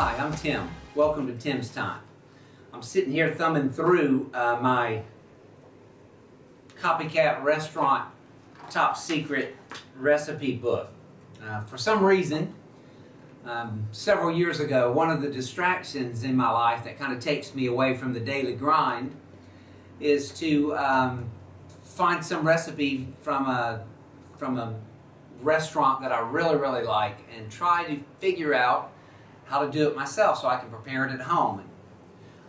Hi, I'm Tim. Welcome to Tim's Time. I'm sitting here thumbing through my Copycat Restaurant Top Secret Recipe book. For some reason, several years ago, one of the distractions in my life that kind of takes me away from the daily grind is to find some recipe from a restaurant that I really like and try to figure out how to do it myself so I can prepare it at home. And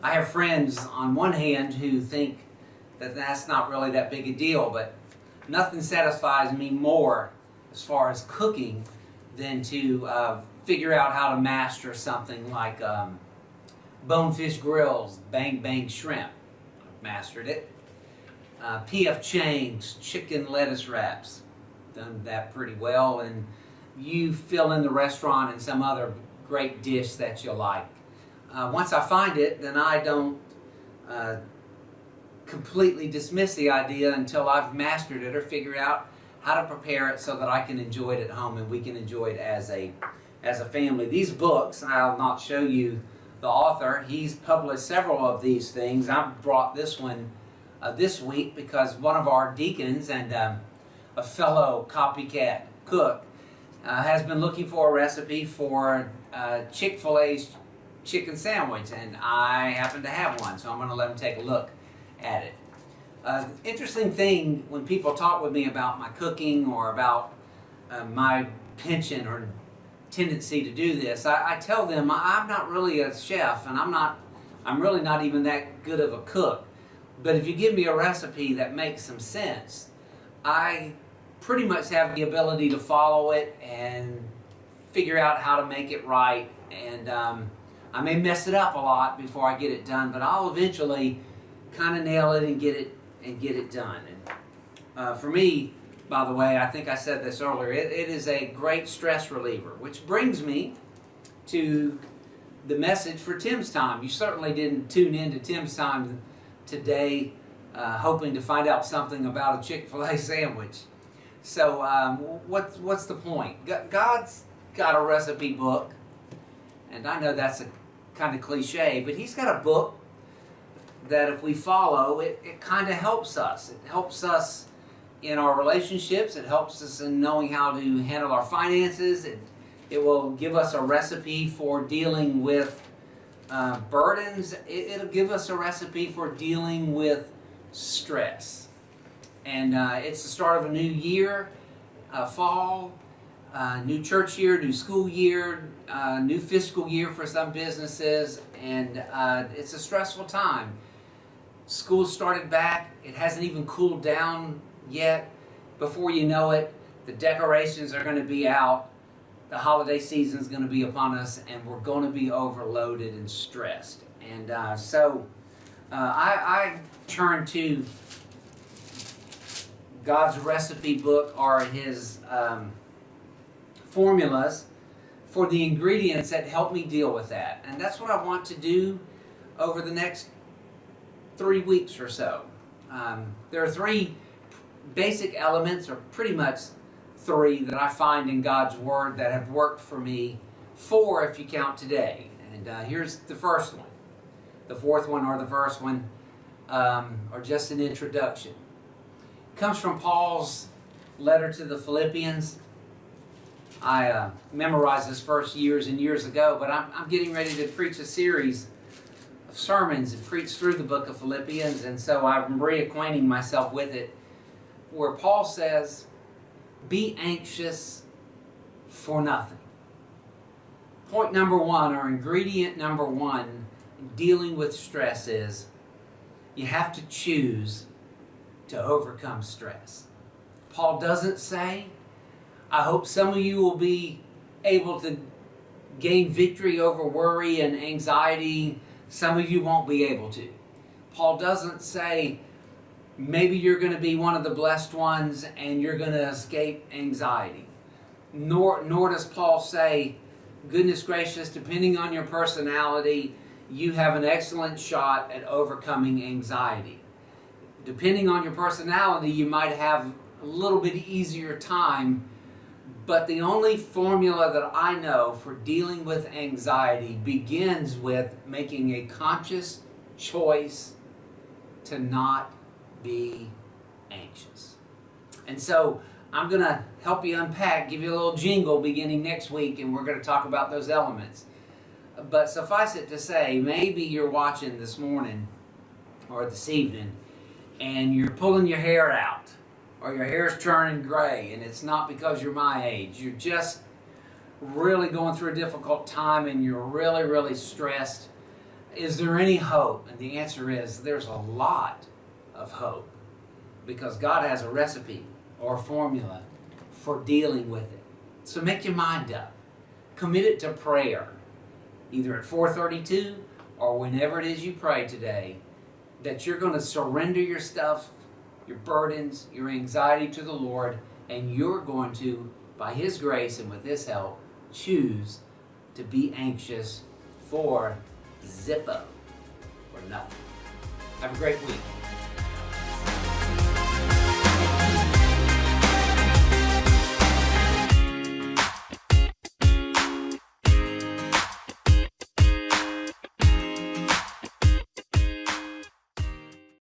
I have friends on one hand who think that that's not really that big a deal, but nothing satisfies me more as far as cooking than to figure out how to master something like Bonefish Grill's Bang Bang Shrimp. I've mastered it. P.F. Chang's Chicken Lettuce Wraps. Done that pretty well, and you fill in the restaurant and some other great dish that you like. Once I find it, then I don't completely dismiss the idea until I've mastered it or figured out how to prepare it so that I can enjoy it at home and we can enjoy it as a family. These books, I'll not show you the author. He's published several of these things. I brought this one this week because one of our deacons and a fellow copycat cook has been looking for a recipe for Chick-fil-A's chicken sandwich, and I happen to have one, so I'm going to let him take a look at it. Interesting thing when people talk with me about my cooking or about my penchant or tendency to do this, I tell them I'm not really a chef, and I'm really not even that good of a cook. But if you give me a recipe that makes some sense, I pretty much have the ability to follow it and figure out how to make it right. And I may mess it up a lot before I get it done, but I'll eventually kind of nail it and get it done. And for me, by the way, I think I said this earlier, it is a great stress reliever, which brings me to the message for Tim's Time. You certainly didn't tune in to Tim's Time today hoping to find out something about a Chick-fil-A sandwich. So what's the point? God's got a recipe book, and I know that's a kind of cliche, but He's got a book that if we follow, it kind of helps us. It helps us in our relationships. It helps us in knowing how to handle our finances. It will give us a recipe for dealing with burdens. It'll give us a recipe for dealing with stress. And it's the start of a new year, fall, new church year, new school year, new fiscal year for some businesses, and it's a stressful time. School started back. It hasn't even cooled down yet. Before you know it, the decorations are going to be out. The holiday season is going to be upon us, and we're going to be overloaded and stressed. And so I turn to God's recipe book or His formulas for the ingredients that help me deal with that. And that's what I want to do over the next 3 weeks or so. There are 3 basic elements, or pretty much 3, that I find in God's Word that have worked for me. 4 if you count today. And here's the first one. The fourth one or the first one, or just an introduction. It comes from Paul's letter to the Philippians. I memorized this verse years and years ago, but I'm getting ready to preach a series of sermons and preach through the book of Philippians, and so I'm reacquainting myself with it, where Paul says, be anxious for nothing. Point number 1, or ingredient number 1, dealing with stress is you have to choose to overcome stress. Paul doesn't say, I hope some of you will be able to gain victory over worry and anxiety. Some of you won't be able to. Paul doesn't say, maybe you're going to be one of the blessed ones and you're going to escape anxiety. Nor does Paul say, goodness gracious, depending on your personality, you have an excellent shot at overcoming anxiety. Depending on your personality, you might have a little bit easier time But the only formula that I know for dealing with anxiety begins with making a conscious choice to not be anxious. And so I'm going to help you unpack, give you a little jingle beginning next week, and we're going to talk about those elements. But suffice it to say, maybe you're watching this morning or this evening and you're pulling your hair out, or your hair's turning gray, and it's not because you're my age. You're just really going through a difficult time and you're really, really stressed. Is there any hope? And the answer is there's a lot of hope, because God has a recipe or a formula for dealing with it. So make your mind up. Commit it to prayer, either at 4:32 or whenever it is you pray today, that you're going to surrender your stuff, your burdens, your anxiety to the Lord, and you're going to, by His grace and with His help, choose to be anxious for zippo, for nothing. Have a great week.